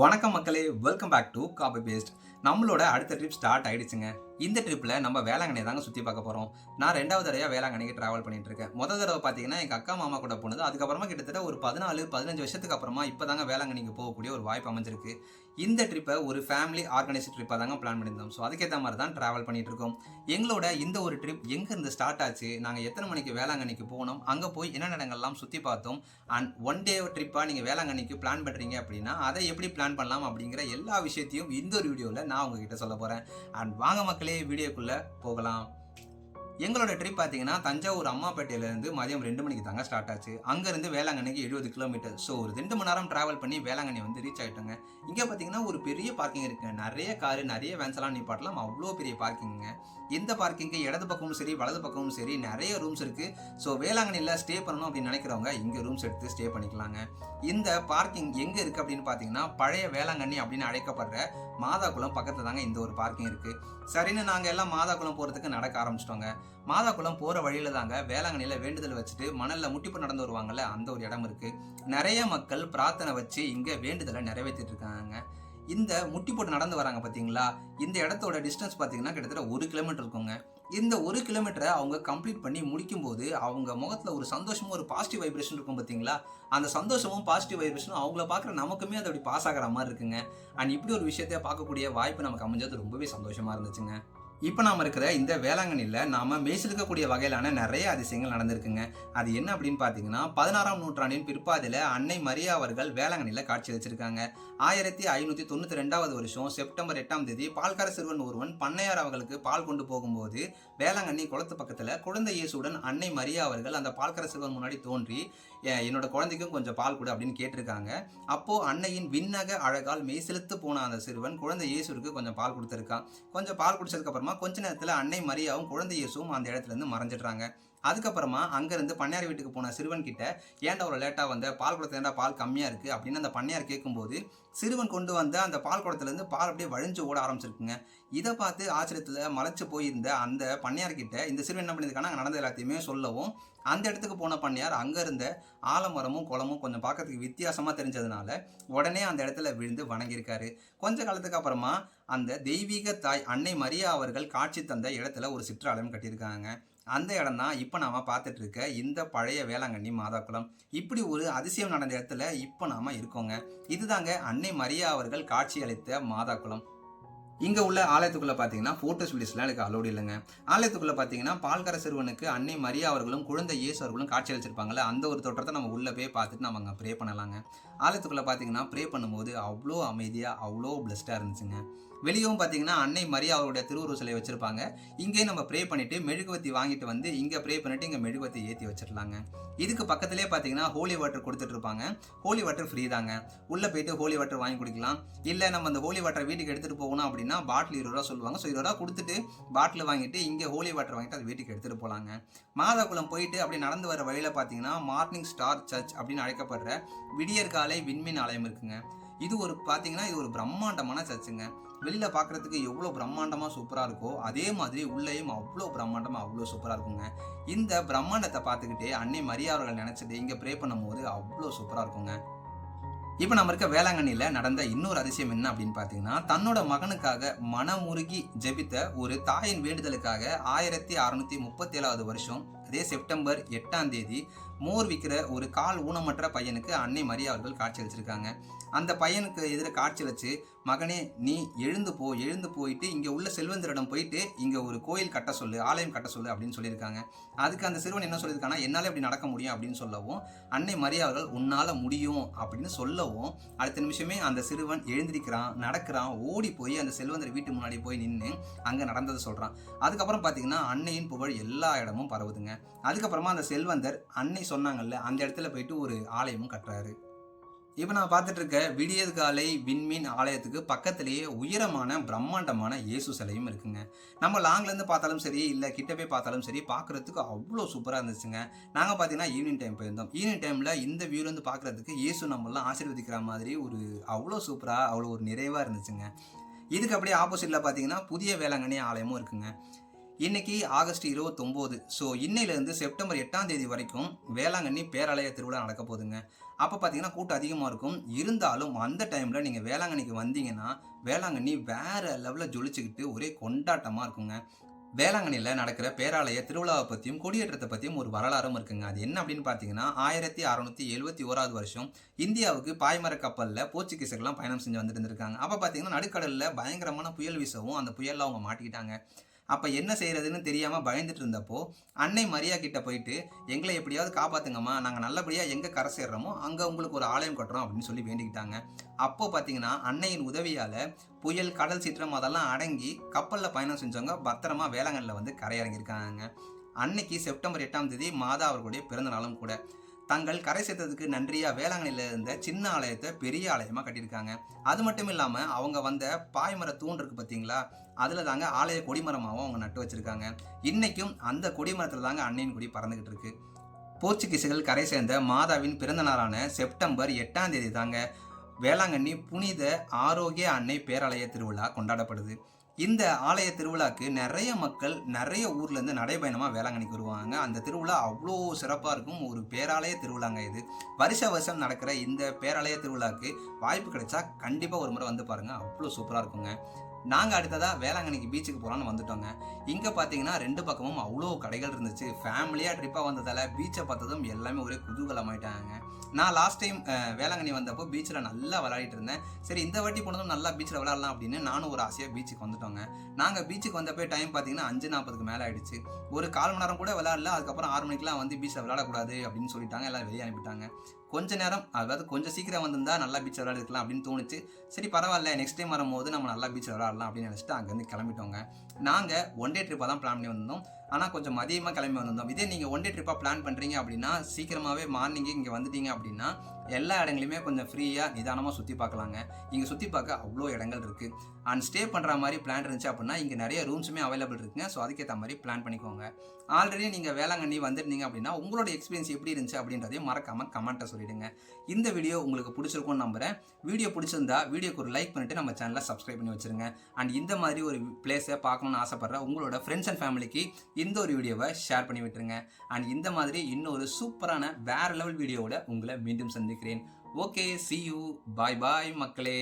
வணக்கம் மக்களே, welcome back to copy paste. நம்மளோட அடுத்த ட்ரிப் ஸ்டார்ட் ஆயிடுச்சுங்க. இந்த ட்ரிப்பில் நம்ம வேளாங்கண்ணி தாங்க சுற்றி பார்க்க போகிறோம். நான் 2வது தடவையாக வேளாங்கண்ணிக்கு ட்ராவல் பண்ணிட்டு இருக்கேன். முதல் தடவை பார்த்தீங்கன்னா எங்கள் அக்கா மாமா கூட போனது. அதுக்கப்புறமா கிட்டத்தட்ட ஒரு 14-15 வருஷத்துக்கு அப்புறமா இப்போ தாங்க வேளாங்கண்ணிக்கு போகக்கூடிய ஒரு வாய்ப்பு அமைஞ்சிருக்கு. இந்த ட்ரிப்பை ஒரு ஃபேமிலி ஆர்கனைஸ்ட் ட்ரிப்பாக தாங்க பிளான் பண்ணியிருந்தோம். ஸோ அதுக்கேற்ற மாதிரி தான் ட்ராவல் பண்ணிட்டு இருக்கோம். எங்களோட இந்த ஒரு ட்ரிப் எங்கேருந்து ஸ்டார்ட் ஆச்சு, நாங்கள் எத்தனை மணிக்கு வேளாங்கண்ணிக்கு போனோம், அங்கே போய் என்னென்ன இடங்கள்லாம் சுற்றி பார்த்தோம், அண்ட் ஒன் டே ட்ரிப்பாக நீங்கள் வேளாங்கண்ணிக்கு பிளான் பண்ணுறீங்க அப்படின்னா அதை எப்படி பிளான் பண்ணலாம் அப்படிங்கிற எல்லா விஷயத்தையும் இந்த ஒரு வீடியோவில் நான் உங்ககிட்ட சொல்ல போகிறேன். அண்ட் வாங்க மக்களே, வீடியோக்குள்ளே போகலாம். எங்களோட ட்ரிப் பார்த்தீங்கன்னா தஞ்சாவூர் அம்மாப்பேட்டையிலேருந்து மதியம் 2 மணிக்கு தாங்க ஸ்டார்ட் ஆச்சு. அங்கேருந்து வேளாங்கண்ணிக்கு 70 கிலோமீட்டர். ஸோ ஒரு 2 மணி நேரம் ட்ராவல் பண்ணி வேளாங்கண்ணி வந்து ரீச் ஆகிட்டோங்க. இங்கே பார்த்தீங்கன்னா ஒரு பெரிய பார்க்கிங் இருக்குங்க. நிறைய காரு, நிறைய வேன்ஸ் எல்லாம் நிப்பாட்டலாம். அவ்வளோ பெரிய பார்க்கிங்க. இந்த பார்க்கிங்கு இடது பக்கமும் சரி வலது பக்கமும் சரி நிறைய ரூம்ஸ் இருக்குது. ஸோ வேளாங்கண்ணியில் ஸ்டே பண்ணணும் அப்படின்னு நினைக்கிறவங்க இங்கே ரூம்ஸ் எடுத்து ஸ்டே பண்ணிக்கலாங்க. இந்த பார்க்கிங் எங்கே இருக்குது அப்படின்னு பார்த்தீங்கன்னா பழைய வேளாங்கண்ணி அப்படின்னு அழைக்கப்படுற மாதாக்குளம் பக்கத்தில் தாங்க இந்த ஒரு பார்க்கிங் இருக்குது. சரின்னு நாங்கள் எல்லாம் மாதாக்குளம் போகிறதுக்கு நடக்க ஆரம்பிச்சிட்டோங்க. மாதாக்குளம் போகிற வழியில் தாங்க வேளாங்கண்ணியில் வேண்டுதல் வச்சுட்டு மணலில் முட்டிப்பு நடந்து வருவாங்கல்ல, அந்த ஒரு இடம் இருக்குது. நிறைய மக்கள் பிரார்த்தனை வச்சு இங்கே வேண்டுதலை நிறைவேற்றிட்டு இருக்காங்க. இந்த முட்டி போட்டு நடந்து வராங்க பார்த்தீங்களா, இந்த இடத்தோட டிஸ்டன்ஸ் பார்த்தீங்கன்னா கிட்டத்தட்ட 1 கிலோமீட்டர் இருக்குங்க. இந்த 1 கிலோமீட்டரை அவங்க கம்ப்ளீட் பண்ணி முடிக்கும்போது அவங்க முகத்தில் ஒரு சந்தோஷமும் ஒரு பாசிட்டிவ் வைப்ரேஷன் இருக்கும் பார்த்தீங்களா, அந்த சந்தோஷமும் பாசிட்டிவ் வைப்ரேஷனும் அவங்கள பார்க்குற நமக்குமே அது அப்படி பாஸ் ஆகிற மாதிரி இருக்குங்க. அண்ட் இப்படி ஒரு விஷயத்தை பார்க்கக்கூடிய வாய்ப்பு நமக்கு அமைஞ்சது ரொம்பவே சந்தோஷமாக இருந்துச்சுங்க. இப்போ நாம் இருக்கிற இந்த வேளாங்கண்ணியில் நாம் மெய்சிலிருக்கக்கூடிய வகையிலான நிறைய அதிசயங்கள் நடந்திருக்குங்க. அது என்ன அப்படின்னு பார்த்தீங்கன்னா 16ஆம் நூற்றாண்டின் பிற்பாதியில் அன்னை மரியா அவர்கள் வேளாங்கண்ணியில் காட்சி அளிச்சிருக்காங்க. 1592 வருஷம் செப்டம்பர் 8ஆம் தேதி பால்கார சிறுவன் ஒருவன் பண்ணையார் அவர்களுக்கு பால் கொண்டு போகும்போது வேளாங்கண்ணி குளத்து பக்கத்தில் குழந்தை இயேசுடன் அன்னை மரியா அவர்கள் அந்த பால்கார சிறுவன் முன்னாடி தோன்றி என்னோட குழந்தைக்கும் கொஞ்சம் பால் கொடு அப்படின்னு கேட்டிருக்காங்க. அப்போது அன்னையின் விண்ணக அழகால் மெய்சிலுத்து போன அந்த சிறுவன் குழந்தை இயேசுக்கு கொஞ்சம் பால் கொடுத்துருக்கான். கொஞ்சம் பால் குடிச்சதுக்கப்புறம் கொஞ்ச நேரத்தில் அன்னை மரியாவும் குழந்தை இயேசுவும் அந்த இடத்துல இருந்து மறைஞ்சிடுறாங்க. அதுக்கப்புறமா அங்கேருந்து பண்ணையார் வீட்டுக்கு போன சிறுவன் கிட்ட ஏன்டா அவ்வளோ லேட்டாக வந்த, பால் குடத்துல ஏன்டா பால் கம்மியாக இருக்குது அப்படின்னு அந்த பண்ணையார் கேட்கும்போது சிறுவன் கொண்டு வந்த அந்த பால் குடத்துலேருந்து பால் அப்படியே வழிஞ்சு ஓட ஆரம்பிச்சிருக்குங்க. இதை பார்த்து ஆச்சரியத்தில் மலைச்சு போயிருந்த அந்த பண்ணையார் கிட்ட இந்த சிறுவன் என்ன பண்ணியிருக்காங்க, அங்கே நடந்த எல்லாத்தையுமே சொல்லவும் அந்த இடத்துக்கு போன பண்ணையார் அங்கே இருந்த ஆலமரமும் குளமும் கொஞ்சம் பார்க்கறதுக்கு வித்தியாசமாக தெரிஞ்சதுனால உடனே அந்த இடத்துல விழுந்து வணங்கியிருக்காரு. கொஞ்ச காலத்துக்கு அப்புறமா அந்த தெய்வீக தாய் அன்னை மரியா அவர்கள் காட்சி தந்த இடத்துல ஒரு சிற்றாலயம் கட்டியிருக்காங்க. அந்த இடம் தான் இப்போ நாம் பார்த்துட்டு இருக்க இந்த பழைய வேளாங்கண்ணி மாதாக்குளம். இப்படி ஒரு அதிசயம் நடந்த இடத்துல இப்போ நாம் இருக்கோங்க. இதுதாங்க அன்னை மரியா அவர்கள் காட்சி அளித்த மாதாக்குளம். இங்கே உள்ள ஆலயத்துக்குள்ளே பார்த்தீங்கன்னா ஃபோட்டோஸ் வீடியோஸ்லாம் எனக்கு அலோடு இல்லைங்க. ஆலயத்துக்குள்ளே பார்த்தீங்கன்னா பால்கார சிறுவனுக்கு அன்னை மரியா அவர்களும் குழந்தை இயேசு அவர்களும் காட்சி அளிச்சிருப்பாங்கல்ல, அந்த ஒரு தோற்றத்தை நம்ம உள்ளே போய் பார்த்துட்டு நம்ம அங்கே ப்ரே பண்ணலாங்க. ஆலயத்துக்குள்ளே பார்த்தீங்கன்னா ப்ரே பண்ணும்போது அவ்வளோ அமைதியாக அவ்வளோ பிளஸ்டாக இருந்துச்சுங்க. வெளியவும் பார்த்தீங்கன்னா அன்னை மரியா அவருடைய திருவுருவ சிலை வச்சுருப்பாங்க. இங்கேயும் நம்ம ப்ரே பண்ணிவிட்டு மெழுகுவத்தி வாங்கிட்டு வந்து இங்கே ப்ரே பண்ணிவிட்டு இங்கே மெழுகுவத்தி ஏற்றி வச்சிடலாங்க. இதுக்கு பக்கத்துலேயே பார்த்தீங்கன்னா ஹோலி வாட்டர் கொடுத்துட்ருப்பாங்க. ஹோலி வாட்டர் ஃப்ரீ தாங்க. உள்ளே போய்ட்டு ஹோலி வாட்டர் வாங்கி குடிக்கலாம். இல்லை நம்ம அந்த ஹோலி வாட்டர் வீட்டுக்கு எடுத்துகிட்டு போகணும் அப்படின்னா பாட்டில் 20 ரூபா சொல்லுவாங்க. ஸோ 20 ரூபா கொடுத்துட்டு பாட்டில் வாங்கிட்டு இங்கே ஹோலி வாட்டர் வாங்கிட்டு அது வீட்டுக்கு எடுத்துகிட்டு போகலாங்க. மாதாக்குளம் போயிட்டு அப்படி நடந்து வர வழியில் பார்த்தீங்கன்னா மார்னிங் ஸ்டார் சர்ச் அப்படின்னு அழைக்கப்படுற விடியற்காலை விண்மீன் ஆலயம் இருக்குங்க. இது ஒரு பார்த்தீங்கன்னா இது ஒரு பிரம்மாண்டமான சர்ச்சுங்க. வெளியில் பார்க்குறதுக்கு எவ்வளோ பிரம்மாண்டமாக சூப்பராக இருக்கோ அதே மாதிரி உள்ளேயும் அவ்வளோ பிரம்மாண்டமாக அவ்வளோ சூப்பராக இருக்குங்க. இந்த பிரம்மாண்டத்தை பார்த்துக்கிட்டே அன்னை மரியா அவர்கள் நினச்சிட்டு இங்கே ப்ரே பண்ணும்போது அவ்வளோ சூப்பராக இருக்குங்க. இப்போ நம்ம இருக்க வேளாங்கண்ணியில் நடந்த இன்னொரு அதிசயம் என்ன அப்படின்னு பார்த்தீங்கன்னா தன்னோட மகனுக்காக மனமுருகி ஜெபித்த ஒரு தாயின் வேண்டுதலுக்காக 1637 வருஷம் அதே செப்டம்பர் 8ஆம் தேதி மோர் விற்கிற ஒரு கால் ஊனமற்ற பையனுக்கு அன்னை மரியா அவர்கள் காட்சி அளிச்சிருக்காங்க. அந்த பையனுக்கு எதிர காட்சி வச்சு மகனே நீ எழுந்து போயிட்டு இங்கே உள்ள செல்வந்தரிடம் போயிட்டு இங்கே ஒரு கோயில் கட்ட சொல்லு, ஆலயம் கட்ட சொல்லு அப்படின்னு சொல்லியிருக்காங்க. அதுக்கு அந்த சிறுவன் என்ன சொல்லியிருக்காங்கன்னா என்னால் இப்படி நடக்க முடியும் அப்படின்னு சொல்லவும் அன்னை மரியா அவர்கள் உன்னால் முடியும் அப்படின்னு சொல்லவும் அடுத்த நிமிஷமே அந்த சிறுவன் எழுந்திருக்கிறான், நடக்கிறான், ஓடி போய் அந்த செல்வந்தர் வீட்டு முன்னாடி போய் நின்று அங்கே நடந்ததை சொல்கிறான். அதுக்கப்புறம் பார்த்தீங்கன்னா அன்னையின் புகழ் எல்லா இடமும் பரவுதுங்க. அதுக்கப்புறமா அந்த செல்வந்தர் அன்னை சொன்னாங்கல்ல அந்த இடத்துல போயிட்டு ஒரு ஆலயமும் கட்டுறாரு. இப்போ நான் பார்த்துட்டு இருக்க விடியற்காலை விண்மீன் ஆலயத்துக்கு பக்கத்திலேயே உயரமான பிரம்மாண்டமான இயேசு சிலையும் இருக்குங்க. நம்ம லாங்லேருந்து பார்த்தாலும் சரி இல்லை கிட்ட போய் பார்த்தாலும் சரி பார்க்குறதுக்கு அவ்வளோ சூப்பராக இருந்துச்சுங்க. நாங்கள் பார்த்தீங்கன்னா ஈவினிங் டைம் போயிருந்தோம். ஈவினிங் டைமில் இந்த வியூலேருந்து பார்க்குறதுக்கு இயேசு நம்மளாம் ஆசீர்வதிக்கிற மாதிரி ஒரு அவ்வளோ சூப்பராக அவ்வளோ ஒரு நிறைவாக இருந்துச்சுங்க. இதுக்கு அப்படியே ஆப்போசிட்டில் பார்த்தீங்கன்னா புதிய வேளாங்கண்ணி ஆலயமும் இருக்குங்க. இன்னைக்கு ஆகஸ்ட் 29. ஸோ இன்னையிலேருந்து செப்டம்பர் 8ஆம் தேதி வரைக்கும் வேளாங்கண்ணி பேராலய திருவிழா நடக்க போகுதுங்க. அப்போ பார்த்தீங்கன்னா கூட்டம் அதிகமாக இருக்கும். இருந்தாலும் அந்த டைமில் நீங்கள் வேளாங்கண்ணிக்கு வந்தீங்கன்னா, வேளாங்கண்ணி வேற லெவலில் ஜொலிச்சுக்கிட்டு ஒரே கொண்டாட்டமாக இருக்குங்க. வேளாங்கண்ணியில் நடக்கிற பேராலய திருவிழாவை பற்றியும் கொடியேற்றத்தை பற்றியும் ஒரு வரலாறும் இருக்குங்க. அது என்ன அப்படின்னு பார்த்தீங்கன்னா, 1671வது வருஷம் இந்தியாவுக்கு பாய்மர கப்பலில் போர்ச்சுகீசர்கள்லாம் பயணம் செஞ்சு வந்துட்டு இருந்திருக்காங்க. அப்போ பார்த்தீங்கன்னா நடுக்கடலில் பயங்கரமான புயல் வீசவும் அந்த புயலில் அவங்க மாட்டிக்கிட்டாங்க. அப்போ என்ன செய்யறதுன்னு தெரியாமல் பயந்துட்டு இருந்தப்போ அன்னை மரியா கிட்ட போயிட்டு, எங்களை எப்படியாவது காப்பாத்துங்கம்மா, நாங்கள் நல்லபடியாக எங்கே கரை சேர்றோமோ அங்கே உங்களுக்கு ஒரு ஆலயம் கட்டுறோம் அப்படின்னு சொல்லி வேண்டிக்கிட்டாங்க. அப்போ பார்த்தீங்கன்னா அன்னையின் உதவியால் புயல், கடல் சீற்றம் அதெல்லாம் அடங்கி கப்பலில் பயணம் செஞ்சவங்க பத்திரமா வேளாங்கண்ணில் வந்து கரையிறங்கியிருக்காங்க. அன்னைக்கு செப்டம்பர் 8ஆம் தேதி மாதா அவர்களுடைய பிறந்த நாளும் கூட. தங்கள் கரை சேர்த்ததுக்கு நன்றியா வேளாங்கண்ணியில் இருந்த சின்ன ஆலயத்தை பெரிய ஆலயமாக கட்டியிருக்காங்க. அது மட்டும் இல்லாமல் அவங்க வந்த பாய்மர தூண் இருக்கு பார்த்தீங்களா, அதில் தாங்க ஆலய கொடிமரமாகவும் அவங்க நட்டு வச்சிருக்காங்க. இன்னைக்கும் அந்த கொடிமரத்தில் தாங்க அன்னையின் கொடி பறந்துகிட்டு இருக்கு. போர்ச்சுகீசுகள் கரை சேர்ந்த மாதாவின் பிறந்த நாளான செப்டம்பர் 8ஆம் தேதி தாங்க வேளாங்கண்ணி புனித ஆரோக்கிய அன்னை பேராலய திருவிழா கொண்டாடப்படுது. இந்த ஆலய திருவிழாக்கு நிறைய மக்கள் நிறைய ஊர்லேருந்து நடைபயணமாக வேளாங்கண்ணிக்கு வருவாங்க. அந்த திருவிழா அவ்வளோ சிறப்பாக இருக்கும். ஒரு பேராலய திருவிழாங்க இது. வருஷம் நடக்கிற இந்த பேராலய திருவிழாக்கு வாய்ப்பு கிடைச்சா கண்டிப்பாக ஒரு முறை வந்து பாருங்கள், அவ்வளோ சூப்பராக இருக்குங்க. நாங்கள் அடுத்ததாக வேளாங்கண்ணிக்கு பீச்சுக்கு போகலான்னு வந்துட்டோங்க. இங்கே பார்த்தீங்கன்னா 2 பக்கமும் அவ்வளோ கடைகள் இருந்துச்சு. ஃபேமிலியாக ட்ரிப்பாக வந்ததால் பீச்சை பார்த்ததும் எல்லாமே ஒரே குதூகலமாயிட்டாங்க. நான் லாஸ்ட் டைம் வேளாங்கண்ணி வந்தப்போ பீச்சில் நல்லா விளையாடிட்டு இருந்தேன். சரி இந்த வாட்டி போனதும் நல்லா பீச்சில் விளையாடலாம் அப்படின்னு நானும் ஒரு ஆசையாக பீச்சுக்கு வந்துட்டோங்க. நாங்கள் பீச்சுக்கு வந்தப்போ டைம் பார்த்தீங்கன்னா 5:40க்கு மேலே ஆயிடுச்சு. ஒரு 1/4 மணி நேரம் கூட விளையாடல. அதுக்கப்புறம் 6 மணிக்கெலாம் வந்து பீச்சில் விளையாடக்கூடாது அப்படின்னு சொல்லிட்டாங்க. எல்லாம் வெளியே அனுப்பிட்டாங்க. கொஞ்ச நேரம், அதாவது கொஞ்சம் சீக்கிரம் வந்திருந்தா நல்லா பீச்சில் விளையாடிருக்கலாம் அப்படின்னு தோணுச்சு. சரி பரவாயில்ல, நெக்ஸ்ட் டைம் வரும்போது நம்ம நல்லா பீச்சில் விளையாடலாம் அப்படின்னு நினச்சிட்டு அங்கேருந்து கிளம்பிட்டோங்க. நாங்கள் ஒன் டே ட்ரிப்பாக தான் பிளான் பண்ணி வந்திருந்தோம். ஆனால் கொஞ்சம் மதியமாக கிளம்பி வந்திருந்தோம். இதே நீங்கள் ஒன் டே ட்ரிப்பாக பிளான் பண்ணுறீங்க அப்படின்னா சீக்கிரமாகவே மார்னிங்கே இங்கே வந்துட்டீங்க அப்படின்னா எல்லா இடங்களையுமே கொஞ்சம் ஃப்ரீயாக நிதானமாக சுற்றி பார்க்கலாங்க. இங்கே சுற்றி பார்க்க அவ்வளோ இடங்கள் இருக்குது. அண்ட் ஸ்டே பண்ணுற மாதிரி பிளான் இருந்துச்சு அப்படின்னா இங்கே நிறைய ரூம்ஸுமே அவைலபிள் இருக்குங்க. ஸோ அதுக்கேற்ற மாதிரி பிளான் பண்ணிக்கோங்க. ஆல்ரெடி நீங்கள் வேளாங்கண்ணி வந்துருந்தீங்க அப்படின்னா உங்களோட எக்ஸ்பீரியன்ஸ் எப்படி இருந்துச்சு அப்படின்றதையும் மறக்காமல் கமெண்ட்டை சொல்லிவிடுங்க. இந்த வீடியோ உங்களுக்கு பிடிச்சிருக்கும்னு நம்புகிறேன். வீடியோ பிடிச்சிருந்தா வீடியோக்கு ஒரு லைக் பண்ணிவிட்டு நம்ம சேனலை சப்ஸ்கிரைப் பண்ணி வச்சுருங்க. அண்ட் இந்த மாதிரி ஒரு பிளேஸை பார்க்கணுன்னு ஆசைப்படுற உங்களோட ஃப்ரெண்ட்ஸ் அண்ட் ஃபேமிலிக்கு இந்த ஒரு வீடியோவை ஷேர் பண்ணி விட்டுருங்க. அண்ட் இந்த மாதிரி இன்னொரு சூப்பரான வேற லெவல் வீடியோவோட உங்களை மீண்டும் சந்திக்கிறேன். Okay, see you. பாய் பாய் மக்களே.